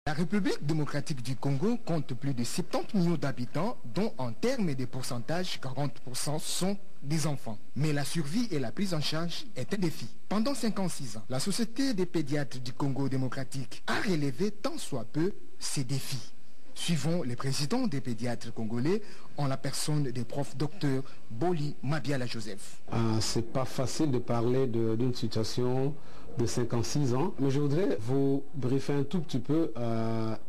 La République démocratique du Congo compte plus de 70 millions d'habitants, dont en termes de pourcentage, 40% sont des enfants. Mais la survie et la prise en charge est un défi. Pendant 56 ans, la Société des pédiatres du Congo démocratique a relevé tant soit peu ces défis. Suivons les présidents des pédiatres congolais en la personne des profs Dr Boli Mabiala Joseph. C'est pas facile de parler d'une situation de 56 ans, mais je voudrais vous briefer un tout petit peu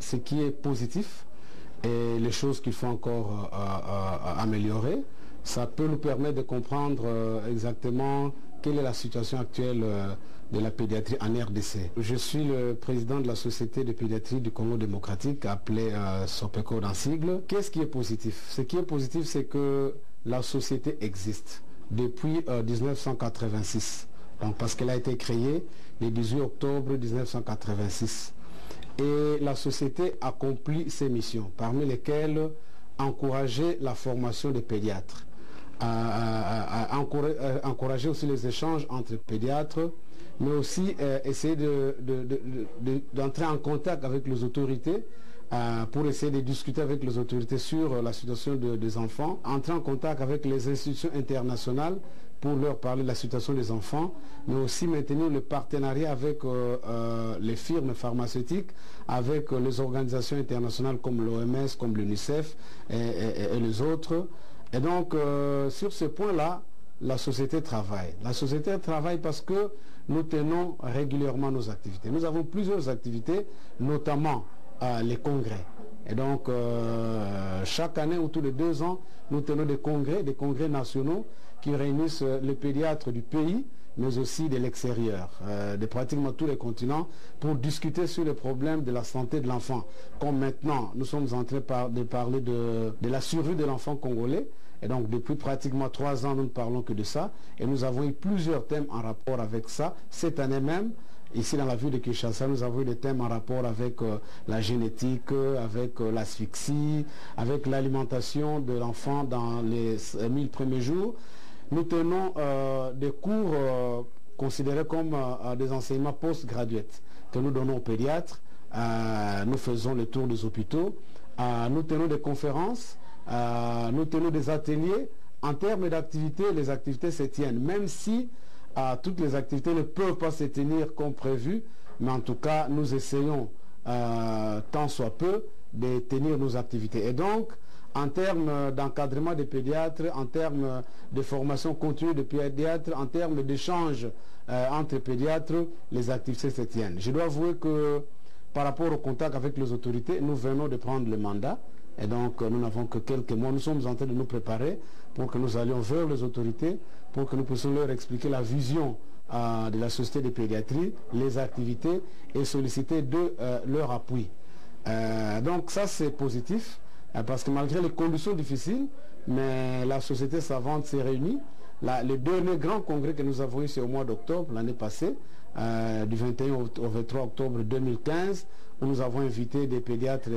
ce qui est positif et les choses qu'il faut encore améliorer. Ça peut nous permettre de comprendre exactement quelle est la situation actuelle de la pédiatrie en RDC. Je suis le président de la Société de pédiatrie du Congo démocratique, appelée SOPECO dans sigle. Qu'est-ce qui est positif? Ce qui est positif, c'est que la société existe depuis 1986. Donc, parce qu'elle a été créée le 18 octobre 1986. Et la société accomplit ses missions, parmi lesquelles encourager la formation des pédiatres, encourager aussi les échanges entre pédiatres, mais aussi essayer d'entrer en contact avec les autorités pour essayer de discuter avec les autorités sur la situation des enfants, entrer en contact avec les institutions internationales pour leur parler de la situation des enfants, mais aussi maintenir le partenariat avec les firmes pharmaceutiques, avec les organisations internationales comme l'OMS, comme l'UNICEF et les autres. Et donc, sur ce point-là, la société travaille. La société travaille parce que nous tenons régulièrement nos activités. Nous avons plusieurs activités, notamment les congrès. Et donc, chaque année ou tous les 2 ans, nous tenons des congrès nationaux qui réunissent les pédiatres du pays, mais aussi de l'extérieur, de pratiquement tous les continents, pour discuter sur les problèmes de la santé de l'enfant. Comme maintenant, nous sommes en train de parler de la survie de l'enfant congolais. Et donc, depuis pratiquement 3 ans, nous ne parlons que de ça. Et nous avons eu plusieurs thèmes en rapport avec ça. Cette année même, ici dans la ville de Kinshasa, nous avons eu des thèmes en rapport avec la génétique, avec l'asphyxie, avec l'alimentation de l'enfant dans les 1000 premiers jours. Nous tenons des cours considérés comme des enseignements post-graduates que nous donnons aux pédiatres. Nous faisons le tour des hôpitaux. Nous tenons des conférences. Nous tenons des ateliers. En termes d'activités, les activités se tiennent, même si toutes les activités ne peuvent pas se tenir comme prévu, mais en tout cas, nous essayons, tant soit peu, de tenir nos activités. Et donc, en termes d'encadrement des pédiatres, en termes de formation continue des pédiatres, en termes d'échange entre pédiatres, les activités se tiennent. Je dois avouer que par rapport au contact avec les autorités, nous venons de prendre le mandat. Et donc, nous n'avons que quelques mois. Nous sommes en train de nous préparer pour que nous allions vers les autorités, pour que nous puissions leur expliquer la vision de la société de pédiatrie, les activités et solliciter de leur appui. Donc, ça, c'est positif, parce que malgré les conditions difficiles, mais la société savante s'est réunie. Le dernier grand congrès que nous avons eu, c'est au mois d'octobre, l'année passée, du 21 au 23 octobre 2015, où nous avons invité des pédiatres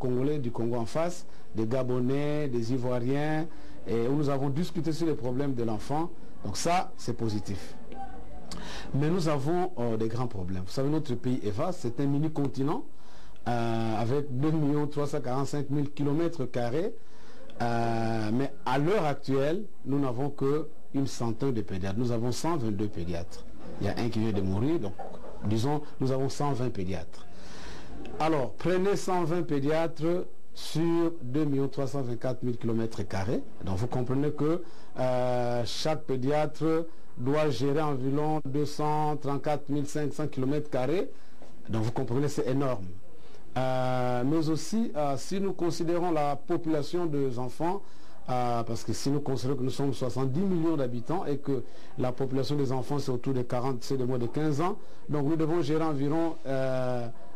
congolais du Congo en face, des Gabonais, des Ivoiriens, et où nous avons discuté sur les problèmes de l'enfant. Donc ça, c'est positif. Mais nous avons des grands problèmes. Vous savez, notre pays est vaste, c'est un mini-continent, avec 2 345 000 km². Mais à l'heure actuelle, nous n'avons qu'une centaine de pédiatres. Nous avons 122 pédiatres. Il y a un qui vient de mourir, donc disons, nous avons 120 pédiatres. Alors, prenez 120 pédiatres sur 2 324 000 km². Donc, vous comprenez que chaque pédiatre doit gérer environ 234 500 km². Donc, vous comprenez, c'est énorme. Mais aussi, si nous considérons la population des enfants, parce que si nous considérons que nous sommes 70 millions d'habitants et que la population des enfants c'est autour de 40, c'est de moins de 15 ans, donc nous devons gérer environ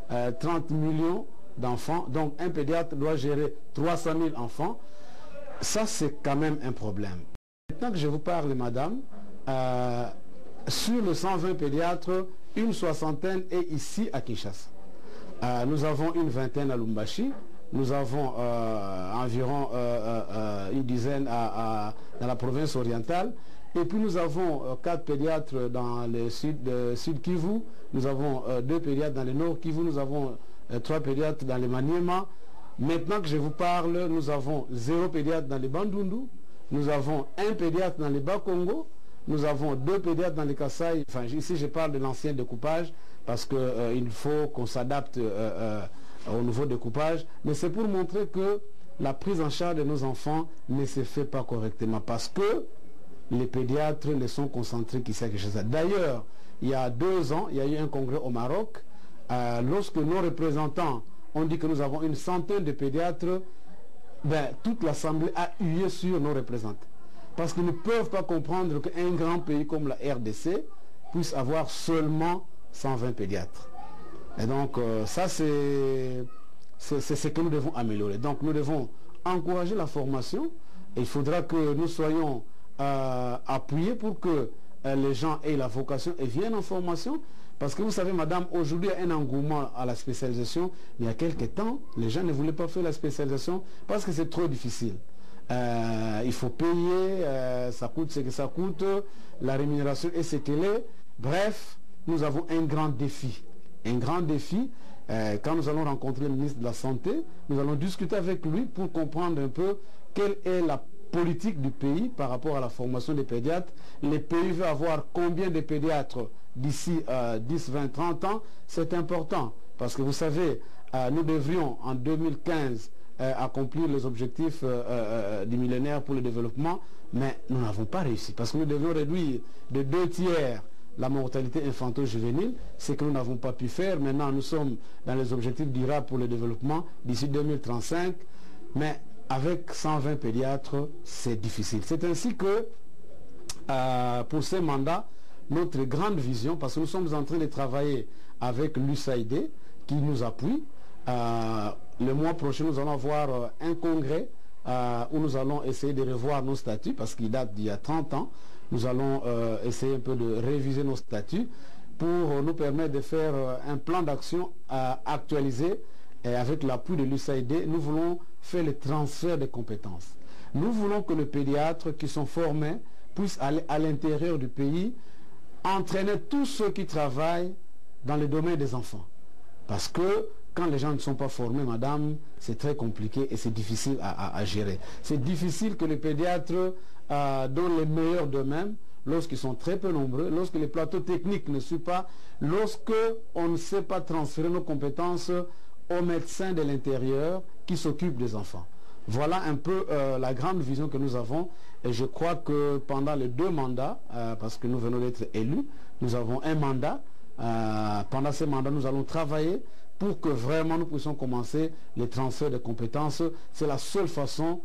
30 millions d'enfants. Donc un pédiatre doit gérer 300 000 enfants. Ça, c'est quand même un problème. Maintenant que je vous parle, madame, sur les 120 pédiatres, une soixantaine est ici à Kinshasa. Nous avons une vingtaine à Lubumbashi, nous avons environ une dizaine dans la province orientale, et puis nous avons 4 pédiatres dans le sud Kivu, nous avons 2 pédiatres dans le nord Kivu, nous avons 3 pédiatres dans les Maniema. Maintenant que je vous parle, nous avons 0 pédiatre dans les Bandundu, nous avons 1 pédiatre dans les Bas-Congo, nous avons 2 pédiatres dans les Kasaï. Enfin, ici je parle de l'ancien découpage parce qu'il faut qu'on s'adapte au nouveau découpage. Mais c'est pour montrer que la prise en charge de nos enfants ne se fait pas correctement parce que les pédiatres ne sont concentrés qu'ici à Kinshasa. D'ailleurs, il y a 2 ans, il y a eu un congrès au Maroc. Lorsque nos représentants ont dit que nous avons une centaine de pédiatres, toute l'Assemblée a hué sur nos représentants. Parce qu'ils ne peuvent pas comprendre qu'un grand pays comme la RDC puisse avoir seulement 120 pédiatres. Et donc, ça c'est ce que nous devons améliorer. Donc, nous devons encourager la formation. Et il faudra que nous soyons appuyés pour que les gens aient la vocation et viennent en formation. Parce que vous savez, madame, aujourd'hui, il y a un engouement à la spécialisation. Mais il y a quelques temps, les gens ne voulaient pas faire la spécialisation parce que c'est trop difficile. Il faut payer, ça coûte ce que ça coûte, la rémunération est ce qu'elle est. Bref, nous avons un grand défi. Un grand défi. Quand nous allons rencontrer le ministre de la Santé, nous allons discuter avec lui pour comprendre un peu quelle est la politique du pays par rapport à la formation des pédiatres. Le pays veut avoir combien de pédiatres d'ici 10, 20, 30 ans. C'est important parce que vous savez, nous devrions en 2015 accomplir les objectifs du millénaire pour le développement, mais nous n'avons pas réussi parce que nous devions réduire de 2 tiers la mortalité infanto-juvénile, c'est que nous n'avons pas pu faire. Maintenant, nous sommes dans les objectifs durables pour le développement d'ici 2035, mais avec 120 pédiatres, c'est difficile. C'est ainsi que, pour ces mandats, notre grande vision, parce que nous sommes en train de travailler avec l'USAID qui nous appuie. Le mois prochain, nous allons avoir un congrès où nous allons essayer de revoir nos statuts, parce qu'il date d'il y a 30 ans. Nous allons essayer un peu de réviser nos statuts pour nous permettre de faire un plan d'action actualisé. Et avec l'appui de l'USAID, nous voulons faire le transfert des compétences. Nous voulons que les pédiatres qui sont formés puissent aller à l'intérieur du pays, entraîner tous ceux qui travaillent dans le domaine des enfants. Parce que quand les gens ne sont pas formés, madame, c'est très compliqué et c'est difficile à gérer. C'est difficile que les pédiatres donnent les meilleurs d'eux-mêmes lorsqu'ils sont très peu nombreux, lorsque les plateaux techniques ne suivent pas, lorsque on ne sait pas transférer nos compétences aux médecins de l'intérieur qui s'occupent des enfants. Voilà un peu la grande vision que nous avons et je crois que pendant les 2 mandats, parce que nous venons d'être élus, nous avons un mandat. Pendant ces mandats, nous allons travailler pour que vraiment nous puissions commencer les transferts de compétences. C'est la seule façon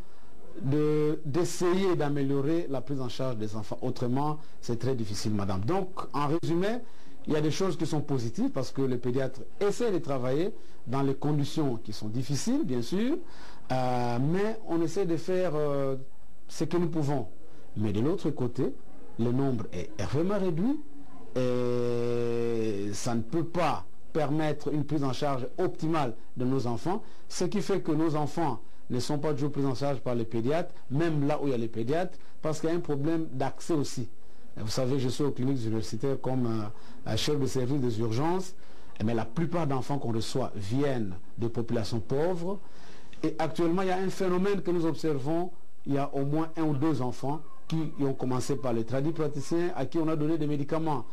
d'essayer d'améliorer la prise en charge des enfants. Autrement, c'est très difficile, madame. Donc, en résumé, il y a des choses qui sont positives parce que les pédiatres essaient de travailler dans les conditions qui sont difficiles, bien sûr, mais on essaie de faire ce que nous pouvons. Mais de l'autre côté, le nombre est vraiment réduit et ça ne peut pas permettre une prise en charge optimale de nos enfants, ce qui fait que nos enfants ne sont pas toujours pris en charge par les pédiatres, même là où il y a les pédiatres, parce qu'il y a un problème d'accès aussi. Vous savez, je suis aux cliniques universitaires comme chef de service des urgences, mais la plupart d'enfants qu'on reçoit viennent de populations pauvres. Et actuellement, il y a un phénomène que nous observons. Il y a au moins 1 ou 2 enfants qui ont commencé par les tradipraticiens, à qui on a donné des médicaments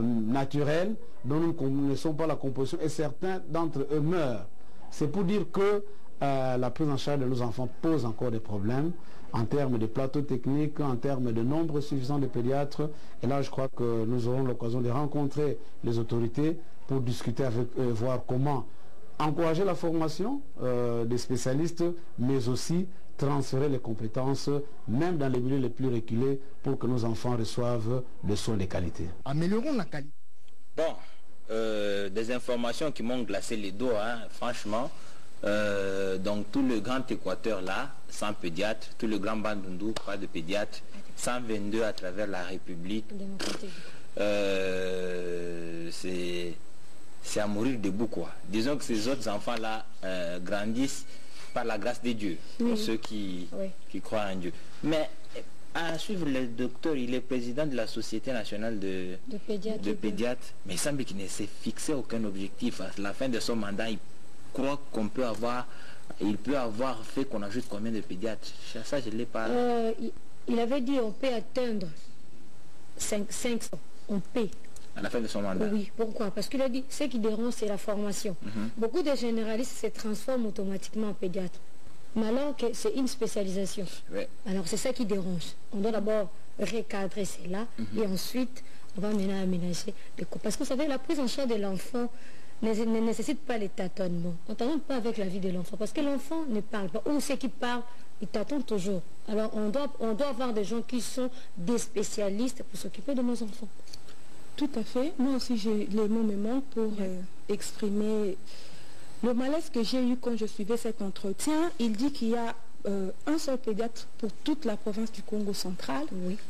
naturels dont nous ne connaissons pas la composition et certains d'entre eux meurent. C'est pour dire que la prise en charge de nos enfants pose encore des problèmes en termes de plateaux techniques, en termes de nombre suffisant de pédiatres. Et là, je crois que nous aurons l'occasion de rencontrer les autorités pour discuter avec eux, voir comment encourager la formation des spécialistes, mais aussi transférer les compétences, même dans les milieux les plus reculés, pour que nos enfants reçoivent des soins de qualité. Améliorons la qualité. Bon, des informations qui m'ont glacé les dos, hein, franchement. Donc tout le grand Équateur là, sans pédiatre, tout le grand Bandundu, pas de pédiatre, 122 à travers la République. C'est à mourir debout quoi. Disons que ces autres enfants là grandissent par la grâce de Dieu, pour ceux qui croient en Dieu. Mais À suivre le docteur, il est président de la Société nationale de pédiatres. Mais il semble qu'il ne s'est fixé aucun objectif. À la fin de son mandat, il croit qu'on peut avoir... Il peut avoir fait qu'on ajoute combien de pédiatres? Ça, je ne l'ai pas... Il avait dit on peut atteindre 500. On peut. À la fin de son mandat? Oui. Pourquoi? Parce qu'il a dit, ce qui dérange, c'est la formation. Beaucoup de généralistes se transforment automatiquement en pédiatre. Mais alors que c'est une spécialisation. Ouais. Alors c'est ça qui dérange. On doit d'abord recadrer cela et ensuite on va maintenant aménager les cours. Parce que vous savez, la prise en charge de l'enfant ne nécessite pas les tâtonnements. On ne tâtonne pas avec la vie de l'enfant parce que l'enfant ne parle pas. Ou ceux qui parlent, ils tâtonnent toujours. Alors on doit avoir des gens qui sont des spécialistes pour s'occuper de nos enfants. Tout à fait. Moi aussi, j'ai les mots me manquent pour exprimer le malaise que j'ai eu quand je suivais cet entretien. Il dit qu'il y a un seul pédiatre pour toute la province du Congo central,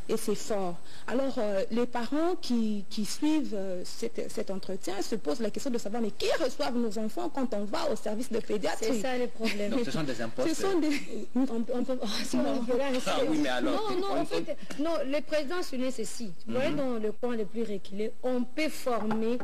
et c'est fort. Alors, les parents qui suivent cet entretien se posent la question de savoir, mais qui reçoivent nos enfants quand on va au service de pédiatrie? C'est ça le problème. Donc, ce sont des impostes. Ce sont des... oui, mais alors... Non, en fait, non, le président souligne ceci. Vous voyez, dans le coin le plus reculé, on peut former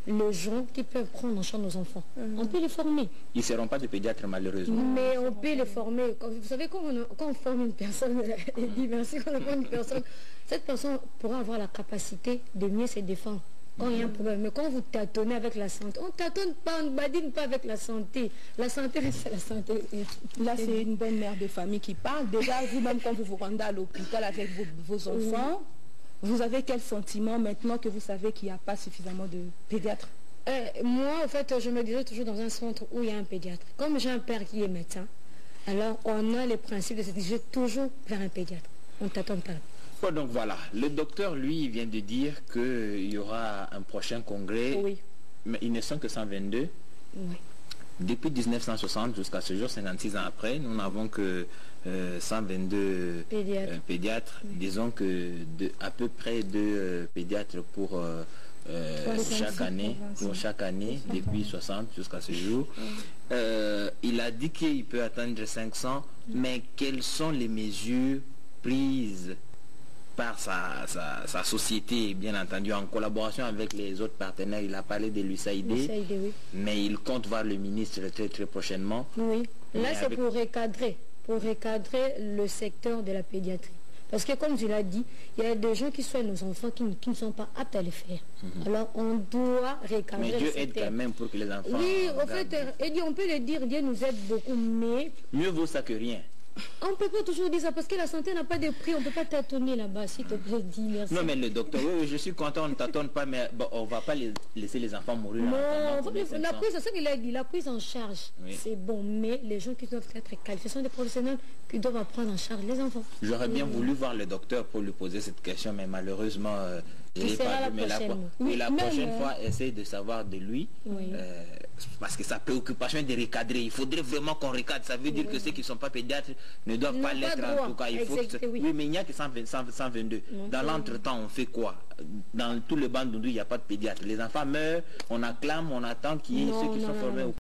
les gens qui peuvent prendre en charge nos enfants. On peut les former. Ils ne seront pas des pédiatres, malheureusement. Mais on peut les former. Vous savez, quand on forme une personne, quand on forme une personne, cette personne pourra avoir la capacité de mieux se défendre quand il y a un problème. Mais quand vous tâtonnez avec la santé, on ne tâtonne pas, on ne badine pas avec la santé. La santé, c'est la santé. Là, c'est une bonne mère de famille qui parle. Déjà, vous-même, quand vous vous rendez à l'hôpital avec vos enfants, vous avez quel sentiment maintenant que vous savez qu'il n'y a pas suffisamment de pédiatres? Moi, en fait, je me disais toujours dans un centre où il y a un pédiatre. Comme j'ai un père qui est médecin, alors on a les principes de se diriger toujours vers un pédiatre. On ne t'attend pas. Bon, donc voilà, le docteur, lui, il vient de dire qu'il y aura un prochain congrès. Oui. Mais ils ne sont que 122. Oui. Depuis 1960 jusqu'à ce jour, 56 ans après, nous n'avons que 122 pédiatres. Disons que à peu près 2 pédiatres pour chaque année, depuis 60 jusqu'à ce jour. Il a dit qu'il peut atteindre 500, mais quelles sont les mesures prises par sa société, bien entendu, en collaboration avec les autres partenaires? Il a parlé de l'USAID, oui. mais il compte voir le ministre très très prochainement. Oui, là c'est pour recadrer le secteur de la pédiatrie. Parce que comme je l'ai dit, il y a des gens qui soignent nos enfants qui ne sont pas aptes à le faire. Alors on doit recadrer. Mais Dieu aide quand même pour que les enfants... Oui, en fait, on peut le dire, Dieu nous aide beaucoup, mais... Mieux vaut ça que rien. On ne peut pas toujours dire ça parce que la santé n'a pas de prix, on ne peut pas tâtonner là-bas, s'il te plaît, dis merci. Non mais le docteur, oui, je suis content, on ne tâtonne pas, mais bon, on ne va pas laisser les enfants mourir. Non, c'est ça qu'il a dit, la prise en charge, c'est bon, mais les gens qui doivent être qualifiés sont des professionnels qui doivent prendre en charge les enfants. J'aurais bien voulu voir le docteur pour lui poser cette question, mais malheureusement, je l'ai pas vu. La prochaine fois, essaye de savoir de lui. Parce que sa préoccupation est de recadrer. Il faudrait vraiment qu'on recadre. Ça veut dire que ceux qui ne sont pas pédiatres ne doivent pas l'être en tout cas. Il faut oui, mais il n'y a que 122. Dans l'entretemps, on fait quoi? Dans tout le Bandundu, il n'y a pas de pédiatre. Les enfants meurent, on acclame, on attend qu'il y ait ceux qui sont formés au